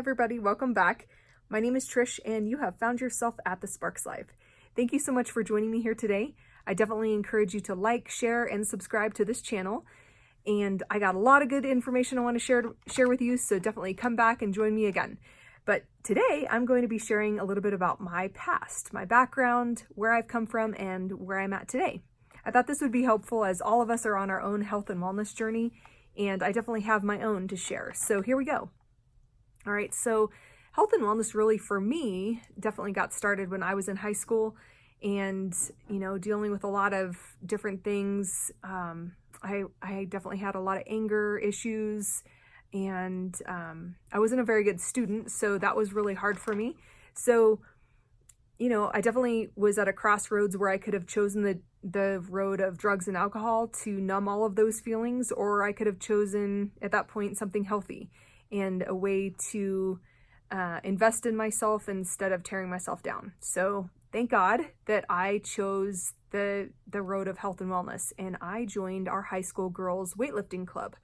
everybody, welcome back. My name is Trish and you have found yourself at the Sparks Life. Thank you so much for joining me here today. I definitely encourage you to like, share, and subscribe to this channel. And I got a lot of good information I want to share with you, so definitely come back and join me again. But today I'm going to be sharing a little bit about my past, my background, where I've come from, and where I'm at today. I thought this would be helpful as all of us are on our own health and wellness journey, and I definitely have my own to share. So here we go. All right, so health and wellness really for me definitely got started when I was in high school and, dealing with a lot of different things. I definitely had a lot of anger issues and I wasn't a very good student, so that was really hard for me. So, I definitely was at a crossroads where I could have chosen the road of drugs and alcohol to numb all of those feelings, or I could have chosen at that point something healthy and a way to invest in myself instead of tearing myself down. So thank God that I chose the road of health and wellness, and I joined our high school girls weightlifting club,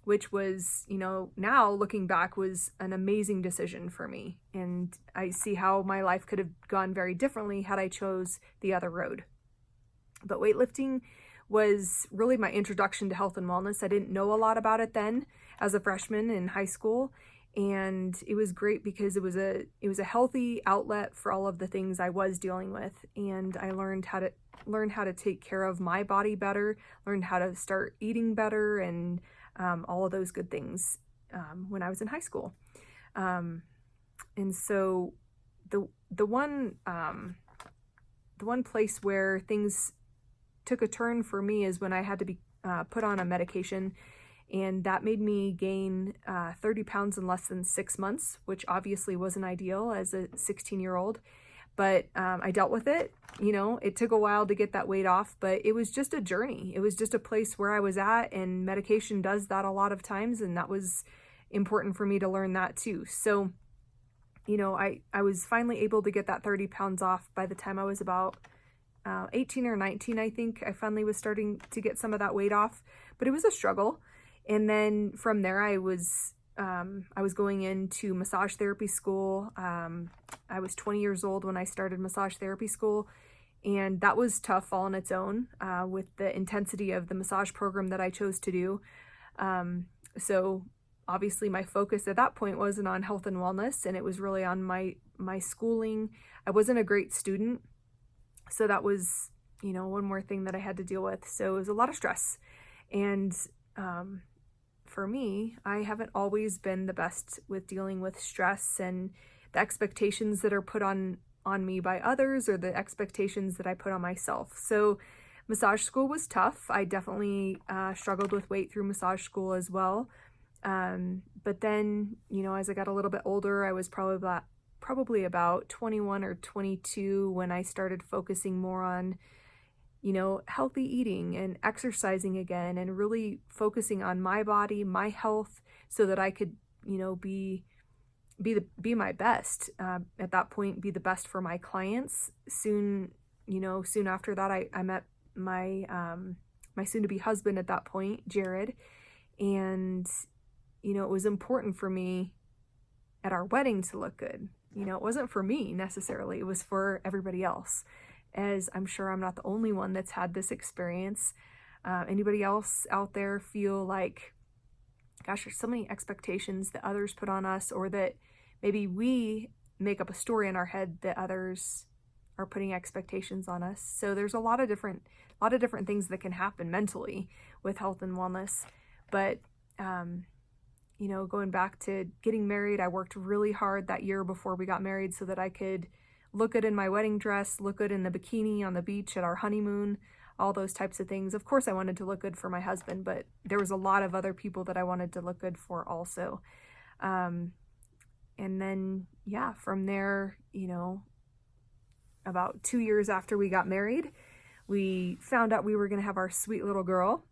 which was, now looking back, was an amazing decision for me. And I see how my life could have gone very differently had I chose the other road. But weightlifting was really my introduction to health and wellness. I didn't know a lot about it then as a freshman in high school, and it was great because it was a healthy outlet for all of the things I was dealing with, and I learned how to take care of my body better, learned how to start eating better, and all of those good things when I was in high school. And so the one place where things took a turn for me is when I had to be put on a medication, and that made me gain 30 pounds in less than 6 months, which obviously wasn't ideal as a 16-year-old, but I dealt with it. It took a while to get that weight off, but it was just a journey. It was just a place where I was at, and medication does that a lot of times, and that was important for me to learn that too. So, I was finally able to get that 30 pounds off by the time I was about 18 or 19, I think. I finally was starting to get some of that weight off, but it was a struggle. And then from there, I was going into massage therapy school. I was 20 years old when I started massage therapy school, and that was tough all on its own with the intensity of the massage program that I chose to do. So obviously my focus at that point wasn't on health and wellness, and it was really on my schooling. I wasn't a great student, so that was, one more thing that I had to deal with. So it was a lot of stress. And for me, I haven't always been the best with dealing with stress and the expectations that are put on me by others, or the expectations that I put on myself. So massage school was tough. I definitely struggled with weight through massage school as well. But then, as I got a little bit older, I was probably about 21 or 22 when I started focusing more on, healthy eating and exercising again, and really focusing on my body, my health, so that I could, be my best. At that point, be the best for my clients. Soon after that, I met my soon-to-be husband at that point, Jared, and it was important for me at our wedding to look good. It wasn't for me necessarily, it was for everybody else, as I'm sure I'm not the only one that's had this experience. Anybody else out there feel like, gosh, there's so many expectations that others put on us, or that maybe we make up a story in our head that others are putting expectations on us. So there's a lot of different things that can happen mentally with health and wellness. But going back to getting married, I worked really hard that year before we got married so that I could look good in my wedding dress, look good in the bikini on the beach at our honeymoon, all those types of things. Of course, I wanted to look good for my husband, but there was a lot of other people that I wanted to look good for also. And then, from there, about 2 years after we got married, we found out we were going to have our sweet little girl.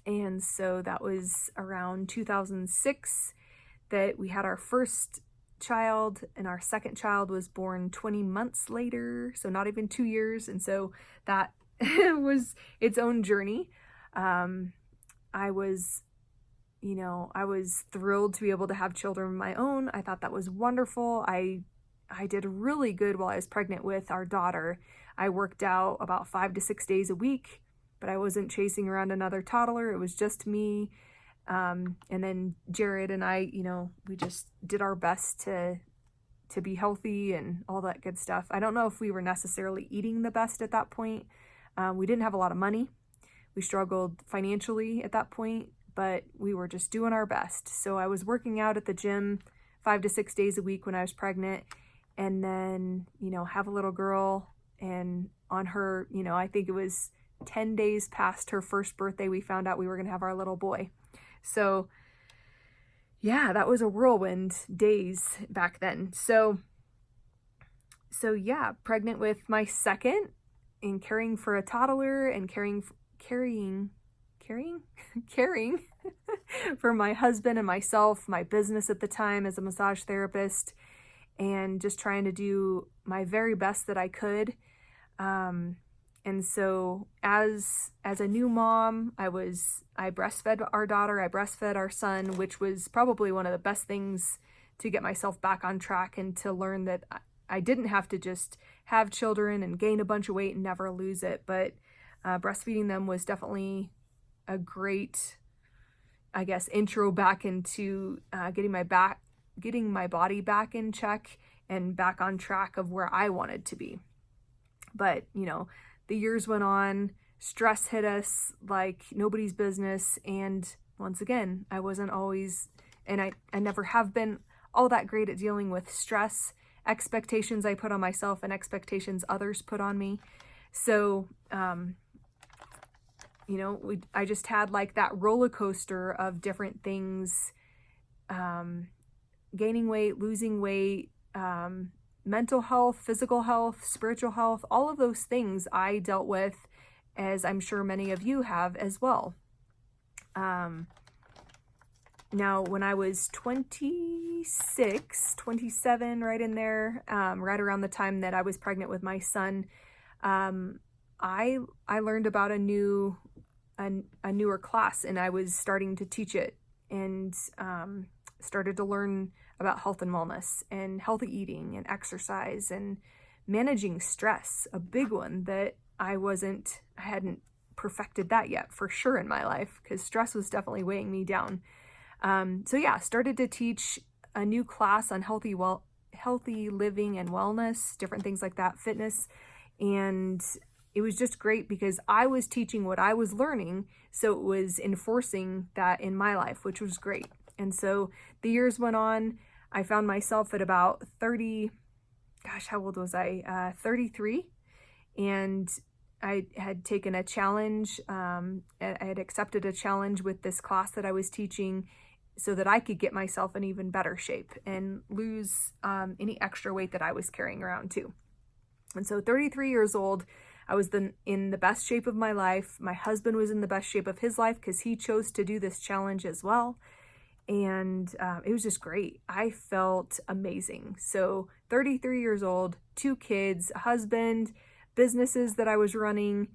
And so that was around 2006 that we had our first child, and our second child was born 20 months later, so not even 2 years. And so that was its own journey. I was I was thrilled to be able to have children of my own. I thought that was wonderful. I did really good while I was pregnant with our daughter. I worked out about 5 to 6 days a week, but I wasn't chasing around another toddler. It was just me. And then Jared and I, we just did our best to be healthy and all that good stuff. I don't know if we were necessarily eating the best at that point. We didn't have a lot of money. We struggled financially at that point, but we were just doing our best. So I was working out at the gym 5 to 6 days a week when I was pregnant, and then, have a little girl. And on her, I think it was 10 days past her first birthday, we found out we were going to have our little boy. So yeah, that was a whirlwind days back then. So yeah, pregnant with my second and caring for a toddler and caring for my husband and myself, my business at the time as a massage therapist, and just trying to do my very best that I could. And so as a new mom, I breastfed our daughter, I breastfed our son, which was probably one of the best things to get myself back on track and to learn that I didn't have to just have children and gain a bunch of weight and never lose it. But breastfeeding them was definitely a great, I guess, intro back into getting my body back in check and back on track of where I wanted to be. But, the years went on, stress hit us like nobody's business. And once again, I wasn't always, and I never have been all that great at dealing with stress, expectations I put on myself and expectations others put on me. So, I just had like that roller coaster of different things, gaining weight, losing weight, mental health, physical health, spiritual health, all of those things I dealt with, as I'm sure many of you have as well. Now, when I was 26, 27, right in there, right around the time that I was pregnant with my son, I learned about a newer class, and I was starting to teach it, and started to learn about health and wellness and healthy eating and exercise and managing stress, a big one that I hadn't perfected that yet for sure in my life, because stress was definitely weighing me down. So yeah, started to teach a new class on healthy living and wellness, different things like that, fitness. And it was just great because I was teaching what I was learning. So it was enforcing that in my life, which was great. And so the years went on. I found myself at about 30, how old was I? 33. And I had taken a challenge. I had accepted a challenge with this class that I was teaching so that I could get myself in even better shape and lose any extra weight that I was carrying around too. And so 33 years old, I was in the best shape of my life. My husband was in the best shape of his life because he chose to do this challenge as well. And it was just great. I felt amazing. So 33 years old, 2 kids, a husband, businesses that I was running.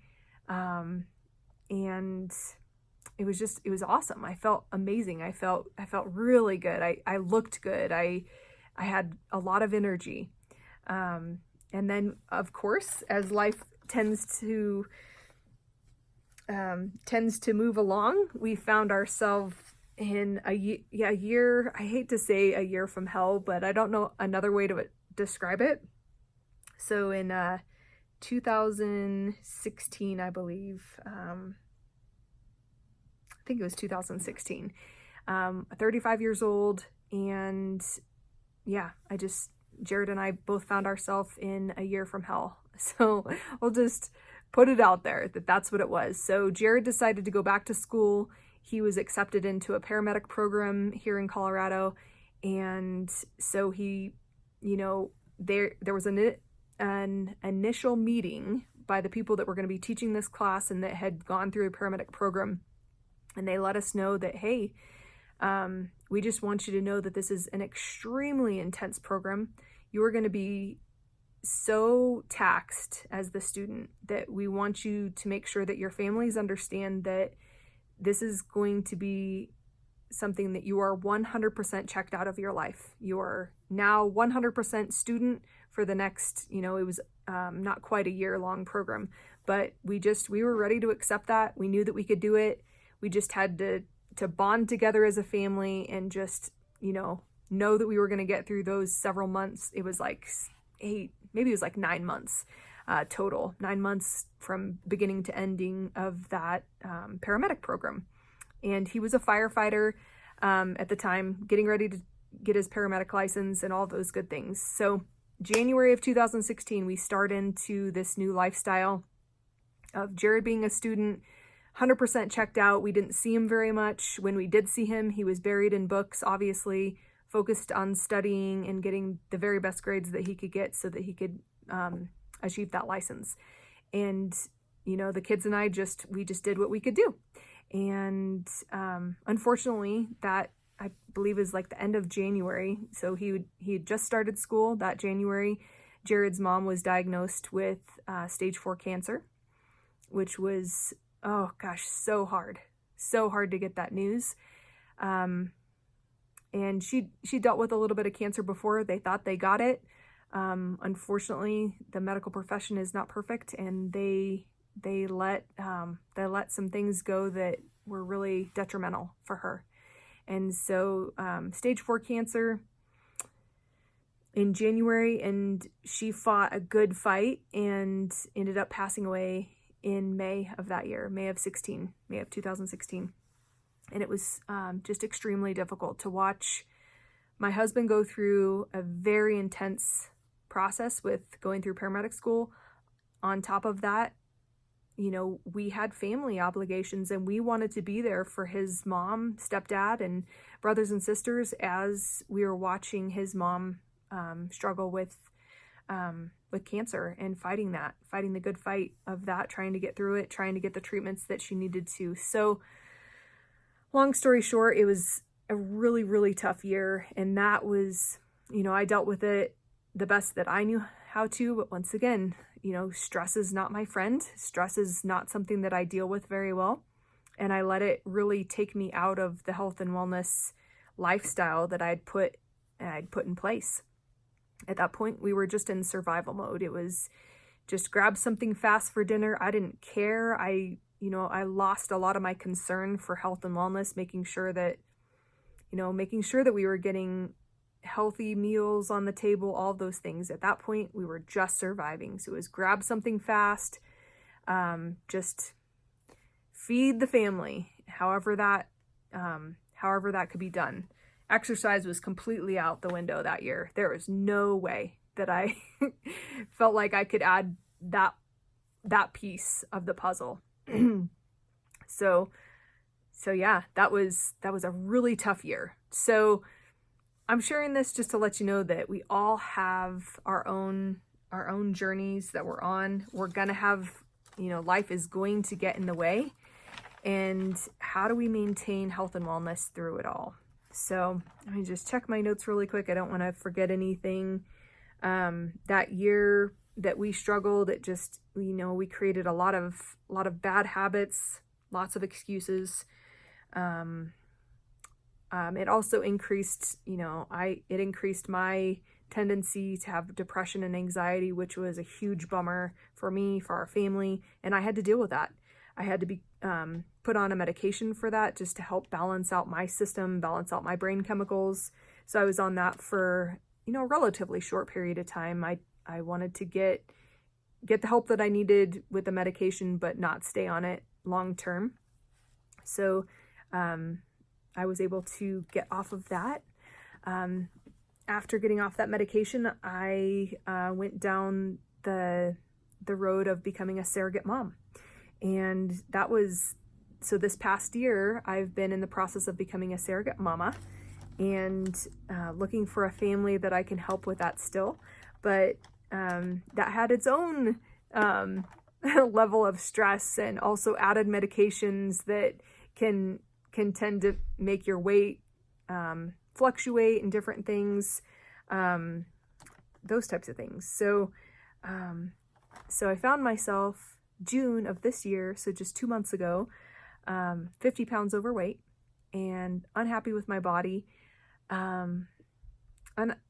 And it was awesome. I felt amazing. I felt really good. I looked good. I had a lot of energy. And then of course, as life tends to move along, we found ourselves in a year, I hate to say a year from hell, but I don't know another way to describe it. So in 2016, I believe, I think it was 2016, 35 years old. And yeah, Jared and I both found ourselves in a year from hell. So we'll just put it out there that that's what it was. So Jared decided to go back to school. He was accepted into a paramedic program here in Colorado. And so he, there was an initial meeting by the people that were going to be teaching this class and that had gone through a paramedic program. And they let us know that, hey, we just want you to know that this is an extremely intense program. You are going to be so taxed as the student that we want you to make sure that your families understand that this is going to be something that you are 100% checked out of your life. You are now 100% student for the next, it was not quite a year-long program, but we were ready to accept that. We knew that we could do it. We just had to bond together as a family and just, know that we were going to get through those several months. It was like 9 months total, 9 months from beginning to ending of that paramedic program. And he was a firefighter at the time, getting ready to get his paramedic license and all those good things. So January of 2016, we start into this new lifestyle of Jared being a student, 100% checked out. We didn't see him very much. When we did see him, he was buried in books, obviously, focused on studying and getting the very best grades that he could get so that he could achieve that license. And, the kids and I just did what we could do. And unfortunately, that I believe is like the end of January. So he had just started school that January. Jared's mom was diagnosed with stage 4 cancer, which was, oh gosh, so hard to get that news. And she dealt with a little bit of cancer before. They thought they got it. Unfortunately, the medical profession is not perfect, and they let some things go that were really detrimental for her. And so stage 4 cancer in January, and she fought a good fight and ended up passing away in May of that year, May of 2016. And it was just extremely difficult to watch my husband go through a very intense process with going through paramedic school. On top of that, we had family obligations, and we wanted to be there for his mom, stepdad, and brothers and sisters as we were watching his mom struggle with cancer and fighting the good fight of that, trying to get through it, trying to get the treatments that she needed to. So long story short, it was a really, really tough year. And that was, I dealt with it the best that I knew how to. But once again, stress is not my friend. Stress is not something that I deal with very well. And I let it really take me out of the health and wellness lifestyle that I'd put in place. At that point, we were just in survival mode. It was just grab something fast for dinner. I didn't care. I lost a lot of my concern for health and wellness, making sure that we were getting healthy meals on the table, all of those things. At that point, we were just surviving. So it was grab something fast, just feed the family, however that could be done. Exercise was completely out the window that year. There was no way that I felt like I could add that piece of the puzzle. So yeah, that was a really tough year. So I'm sharing this just to let you know that we all have our own journeys that we're on. We're gonna have, life is going to get in the way. And how do we maintain health and wellness through it all? So let me just check my notes really quick. I don't want to forget anything. That year that we struggled, it just, we created a lot of bad habits, lots of excuses. It also increased, it increased my tendency to have depression and anxiety, which was a huge bummer for me, for our family. And I had to deal with that. I had to be put on a medication for that, just to help balance out my system, balance out my brain chemicals. So I was on that for, a relatively short period of time. I wanted to get the help that I needed with the medication, but not stay on it long term. So I was able to get off of that. After getting off that medication, I went down the road of becoming a surrogate mom. And so this past year, I've been in the process of becoming a surrogate mama and looking for a family that I can help with that still. But that had its own level of stress, and also added medications that can tend to make your weight fluctuate and different things, those types of things. So I found myself June of this year, so just 2 months ago, 50 pounds overweight. and unhappy with my body,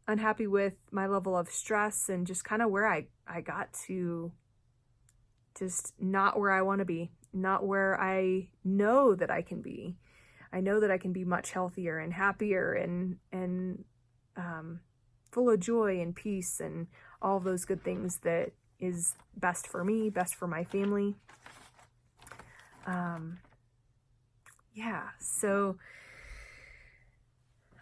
unhappy with my level of stress, and just kind of where I got to, just not where I want to be, not where I know that I can be. I know that I can be much healthier and happier and full of joy and peace and all of those good things that is best for me, best for my family. So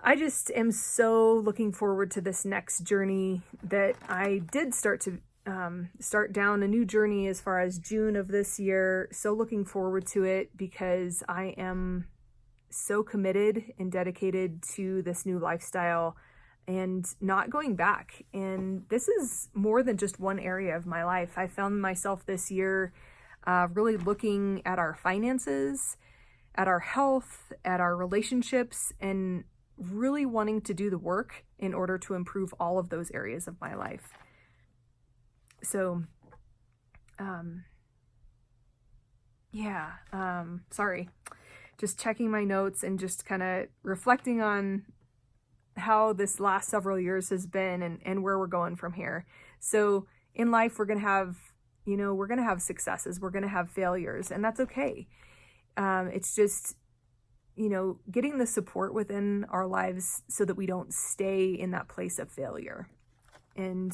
I just am so looking forward to this next journey that I did start down a new journey as far as June of this year. So looking forward to it because I am so committed and dedicated to this new lifestyle and not going back. And this is more than just one area of my life. I found myself this year really looking at our finances, at our health, at our relationships, and really wanting to do the work in order to improve all of those areas of my life. So, sorry, just checking my notes and just kind of reflecting on how this last several years has been and where we're going from here. So in life, we're going to have successes, we're going to have failures, and that's okay. It's just, getting the support within our lives so that we don't stay in that place of failure. And,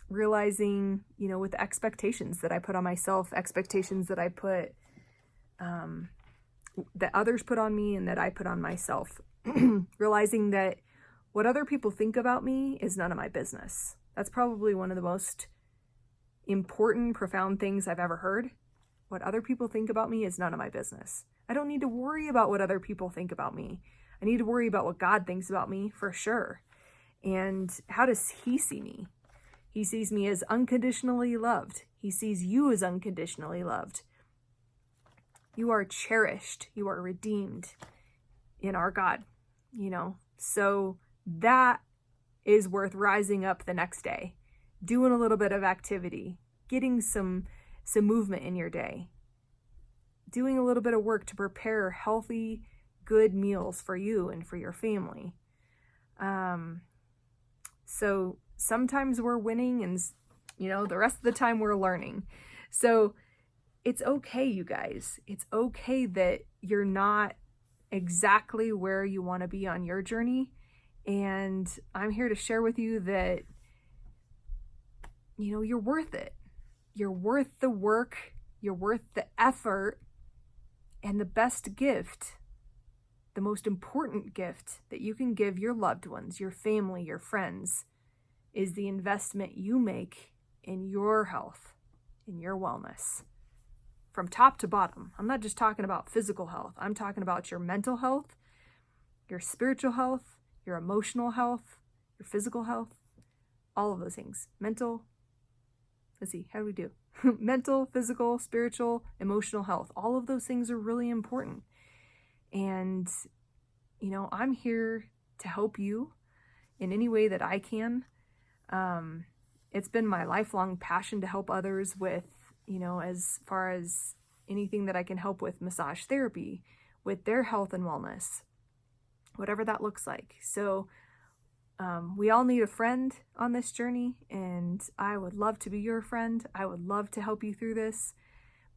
realizing, with the expectations that I put on myself, expectations that I put, that others put on me and that I put on myself, realizing that what other people think about me is none of my business. That's probably one of the most important, profound things I've ever heard. What other people think about me is none of my business. I don't need to worry about what other people think about me. I need to worry about what God thinks about me for sure. And how does He see me? He sees me as unconditionally loved. He sees you as unconditionally loved. You are cherished. You are redeemed in our God, So that is worth rising up the next day, doing a little bit of activity, getting some movement in your day, doing a little bit of work to prepare healthy, good meals for you and for your family. So sometimes we're winning and, the rest of the time we're learning. So it's okay, you guys. It's okay that you're not exactly where you want to be on your journey. And I'm here to share with you that, you're worth it. You're worth the work. You're worth the effort. And the best gift, the most important gift that you can give your loved ones, your family, your friends, is the investment you make in your health, in your wellness. From top to bottom. I'm not just talking about physical health. I'm talking about your mental health, your spiritual health, your emotional health, your physical health, all of those things. Mental, how do we do? Mental, physical, spiritual, emotional health. All of those things are really important. And, I'm here to help you in any way that I can. It's been my lifelong passion to help others with, as far as anything that I can help with massage therapy, with their health and wellness, whatever that looks like. So we all need a friend on this journey, and I would love to be your friend. I would love to help you through this,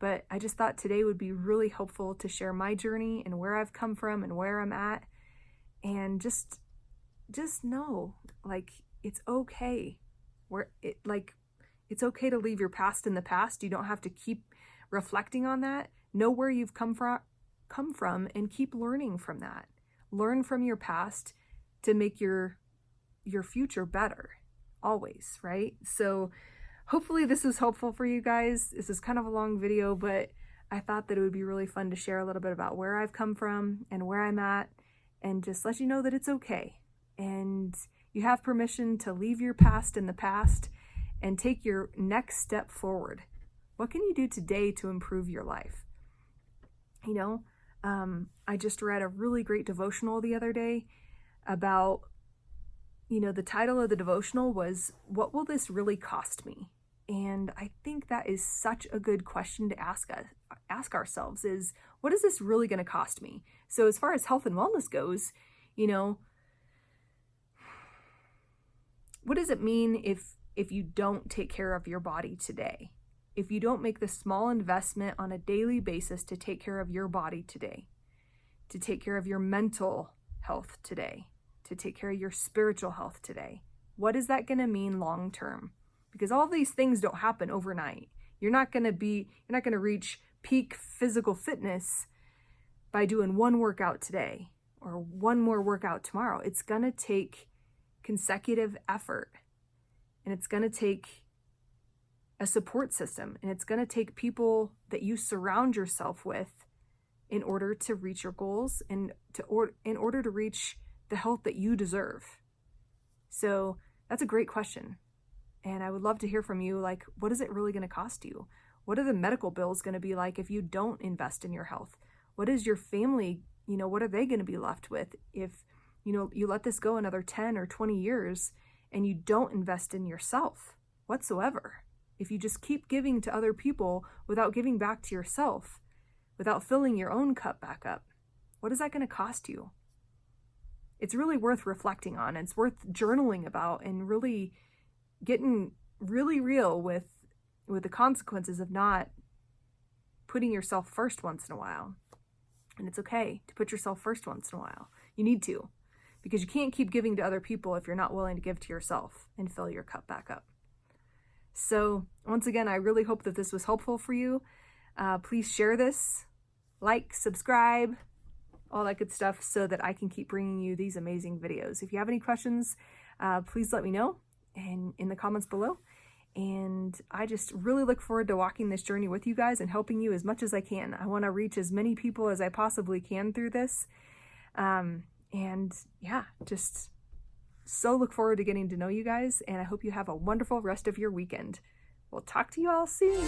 but I just thought today would be really helpful to share my journey and where I've come from and where I'm at, and just know, it's okay. It's okay to leave your past in the past. You don't have to keep reflecting on that. Know where you've come from and keep learning from that. Learn from your past to make your future better, always, right? So hopefully this is helpful for you guys. This is kind of a long video, but I thought that it would be really fun to share a little bit about where I've come from and where I'm at, and just let you know that it's okay. And you have permission to leave your past in the past and take your next step forward. What can you do today to improve your life? I just read a really great devotional the other day about, the title of the devotional was, "What will this really cost me?" And I think that is such a good question to ask ourselves is, what is this really going to cost me? So as far as health and wellness goes, what does it mean if you don't take care of your body today? If you don't make the small investment on a daily basis to take care of your body today, to take care of your mental health today, to take care of your spiritual health today, what is that going to mean long term? Because all these things don't happen overnight. You're not going to reach peak physical fitness by doing one workout today or one more workout tomorrow. It's going to take consecutive effort, and it's going to take a support system, and it's going to take people that you surround yourself with in order to reach your goals and in order to reach the health that you deserve. So that's a great question. And I would love to hear from you, like, what is it really going to cost you? What are the medical bills going to be like if you don't invest in your health? What is your family, what are they going to be left with if, you let this go another 10 or 20 years and you don't invest in yourself whatsoever? If you just keep giving to other people without giving back to yourself, without filling your own cup back up, what is that going to cost you? It's really worth reflecting on. It's worth journaling about and really getting really real with the consequences of not putting yourself first once in a while. And it's okay to put yourself first once in a while. You need to, because you can't keep giving to other people if you're not willing to give to yourself and fill your cup back up. So once again, I really hope that this was helpful for you. Please share this, like, subscribe, all that good stuff, so that I can keep bringing you these amazing videos. If you have any questions, please let me know in the comments below. And I just really look forward to walking this journey with you guys and helping you as much as I can. I want to reach as many people as I possibly can through this. And yeah, just so look forward to getting to know you guys. And I hope you have a wonderful rest of your weekend. We'll talk to you all soon.